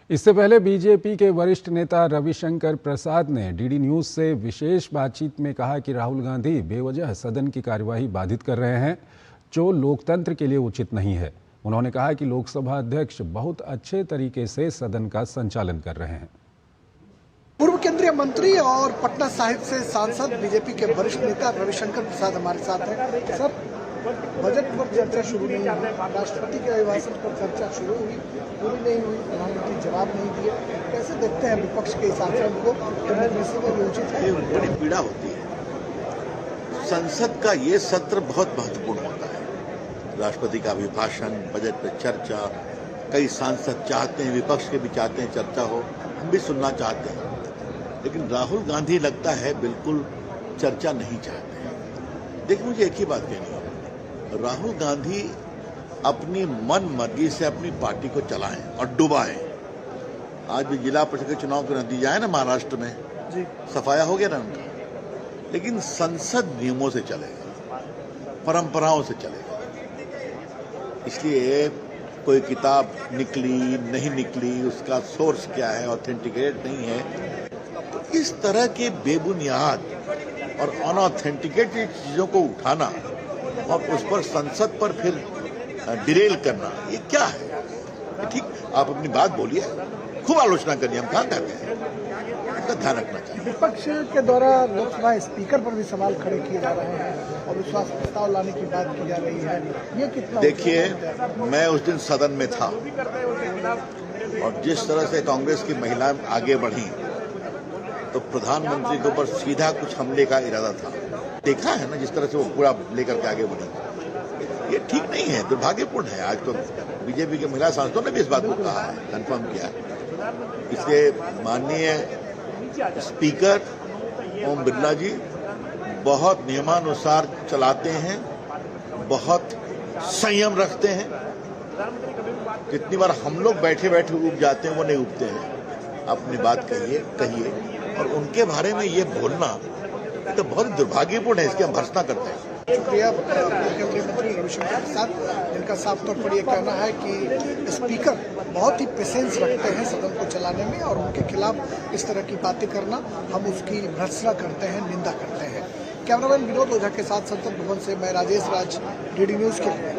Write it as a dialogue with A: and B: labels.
A: इससे पहले बीजेपी के वरिष्ठ नेता रविशंकर प्रसाद ने डीडी न्यूज से विशेष बातचीत में कहा कि राहुल गांधी बेवजह सदन की कार्यवाही बाधित कर रहे हैं, जो लोकतंत्र के लिए उचित नहीं है। उन्होंने कहा कि लोकसभा अध्यक्ष बहुत अच्छे तरीके से सदन का संचालन कर रहे हैं।
B: पूर्व केंद्रीय मंत्री और पटना साहिब से सांसद बीजेपी के वरिष्ठ नेता रविशंकर प्रसाद हमारे साथ हैं। सर, बजट पर चर्चा शुरू नहीं हुई, राष्ट्रपति के अभिभाषण पर चर्चा शुरू हुई, पूरी नहीं हुई, प्रधानमंत्री जवाब नहीं दिए। कैसे देखते हैं विपक्ष के इस आचरण को? डेमोक्रेसी में उचित है?
C: बड़ी पीड़ा होती है। संसद का ये सत्र बहुत महत्वपूर्ण होता है। राष्ट्रपति का अभिभाषण, बजट पर चर्चा, कई सांसद चाहते हैं, विपक्ष के भी चाहते हैं चर्चा हो, हम भी सुनना चाहते हैं, लेकिन राहुल गांधी लगता है बिल्कुल चर्चा नहीं चाहते हैं। देखिए, मुझे एक ही बात कहनी है, राहुल गांधी अपनी मन मर्जी से अपनी पार्टी को चलाएं और डुबाएं। आज भी जिला परिषद के चुनाव के नतीजा है ना महाराष्ट्र में, जी सफाया हो गया ना उनका, लेकिन संसद नियमों से चलेगा, परंपराओं से चलेगा। इसलिए कोई किताब निकली नहीं निकली, उसका सोर्स क्या है, ऑथेंटिकेट नहीं है, तो इस तरह के बेबुनियाद और अनऑथेंटिकेटेड चीजों को उठाना और उस पर संसद पर फिर डिरेल करना, ये क्या है? ठीक, आप अपनी बात बोलिए, खूब आलोचना करिए, हम कहाँ कहते हैं, इसका ध्यान रखना चाहिए।
B: विपक्ष के द्वारा लोकसभा स्पीकर पर भी सवाल खड़े किए जा रहे हैं और विश्वास प्रस्ताव लाने की बात की जा रही है, ये कितना?
C: देखिए, मैं उस दिन सदन में था और जिस तरह से कांग्रेस की महिलाएं आगे बढ़ी तो प्रधानमंत्री के ऊपर सीधा कुछ हमले का इरादा था। देखा है ना जिस तरह से वो पूरा लेकर के आगे बढ़ी, ये ठीक नहीं है, दुर्भाग्यपूर्ण है। आज तो बीजेपी के महिला सांसदों ने भी इस बात को कहा है, कंफर्म किया है। इसलिए माननीय स्पीकर ओम बिरला जी बहुत नियमानुसार चलाते हैं, बहुत संयम रखते हैं। जितनी बार हम लोग बैठे बैठे उब जाते हैं, वो नहीं उबते हैं। अपनी बात कहिए और उनके बारे में ये बोलना तो बहुत दुर्भाग्यपूर्ण है, इसकी हम भर्त्सना करते हैं।
B: शुक्रिया केंद्रीय मंत्री रविशंकर प्रसाद, जिनका साफ तौर पर यह कहना है कि स्पीकर बहुत ही पेशेंस रखते हैं सदन को चलाने में और उनके खिलाफ इस तरह की बातें करना हम उसकी भर्त्सना करते हैं, निंदा करते हैं। कैमरामैन विनोद ओझा के साथ संसद भवन से मैं राजेश राज, डीडी न्यूज के लिए।